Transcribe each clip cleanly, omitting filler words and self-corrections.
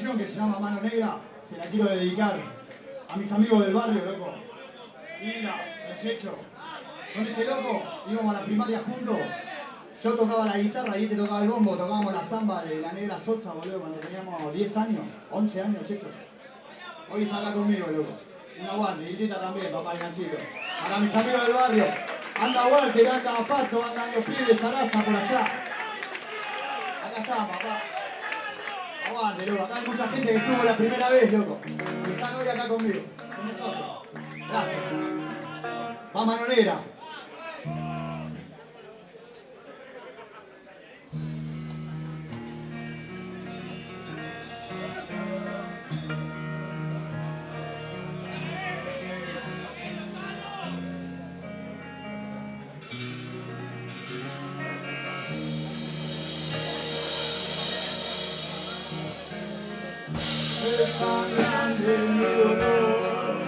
canción que se llama Mano Negra, se la quiero dedicar a mis amigos del barrio, loco. Linda, el Checho. Con este loco íbamos a la primaria juntos. Yo tocaba la guitarra y este tocaba el bombo, tocábamos la samba de la Negra Sosa, boludo, cuando teníamos 10 años, 11 años, Checho. Hoy está acá conmigo, loco. Una guardia, y Tita también, papá y Nachito. Para mis amigos del barrio. Anda Walter, anda Pato, andan los pibes, Zaraza por allá. Acá está, papá. Aguante, loco. Acá hay mucha gente que estuvo la primera vez, loco. Están hoy acá conmigo, con nosotros. Gracias. Va Mano Negra. Es tan grande mi dolor,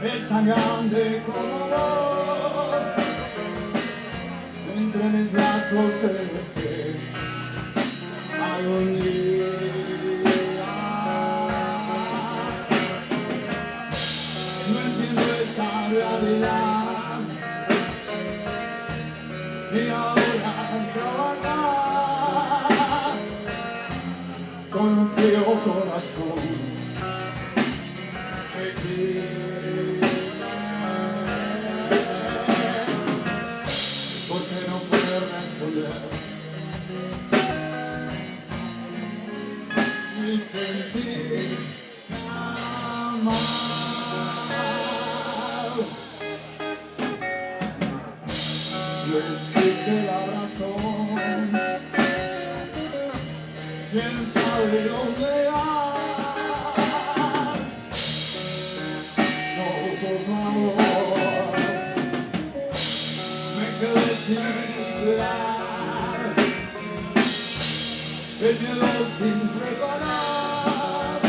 es tan grande como vos. Entre mis brazos te dejé algún día. No entiendo esta realidad y ahora trabajar con un frío corazón que quiere, porque no puede responder mi sentir amar. No existe la razón, quién sabe dónde vas. No, por favor, me quedé sin respirar, me quedo sin preparar,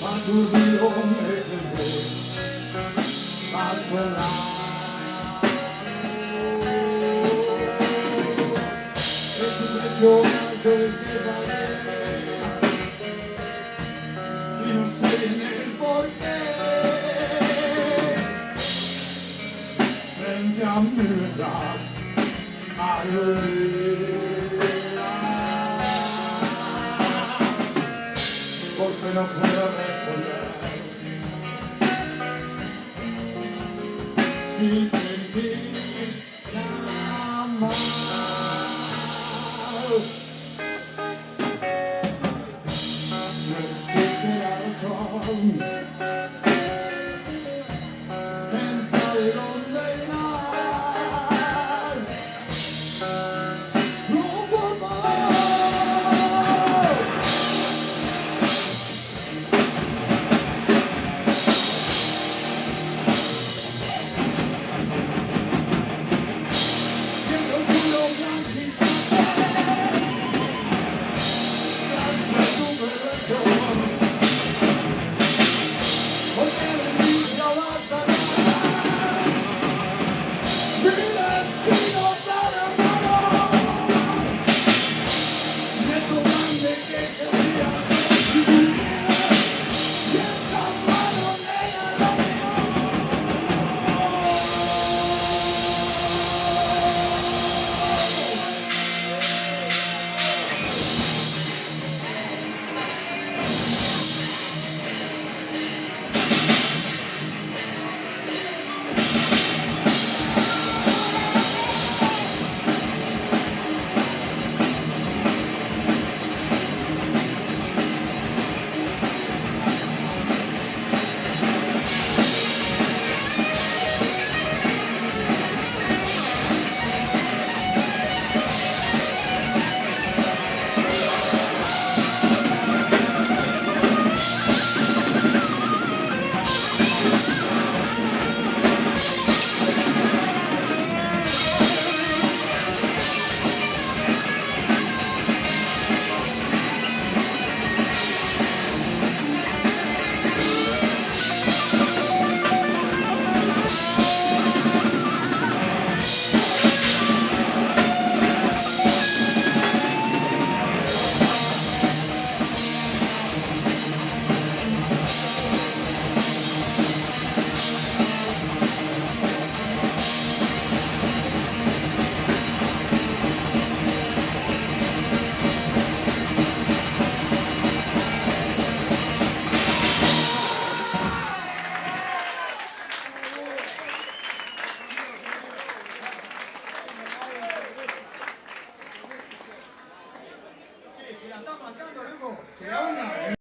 aturdido me quedé a sonar. Es un hecho más del que paré y no sé bien el porqué. Frente a mi verdad, porque no puedo responder mi sentir amar. No existe la razón, quién sabe dónde irás. No, por favor. Siento el culo blanquito, gracias a tu perdón, porque de mí ya basta. Mi destino tan hermano, de esto grande que quería, y esta mano negra. están matando, loco. Se la onda.